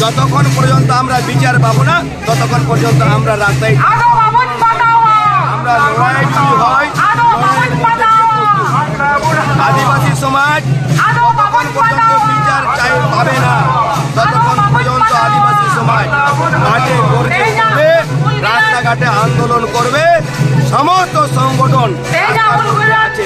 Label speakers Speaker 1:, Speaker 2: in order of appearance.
Speaker 1: যতক্ষণ পর্যন্ত আমরা বিচার পাবো না ততক্ষণ পর্যন্ত আমরা রাস্তায় আমরা লড়াই যদি হয় আদিবাসী সমাজ ততক্ষণ পর্যন্ত বিচার পাবে না ততক্ষণ পর্যন্ত আদিবাসী সমাজ মাঠে গর্জে উঠবে রাস্তাঘাটে আন্দোলন করবে সমস্ত সংগঠন আছে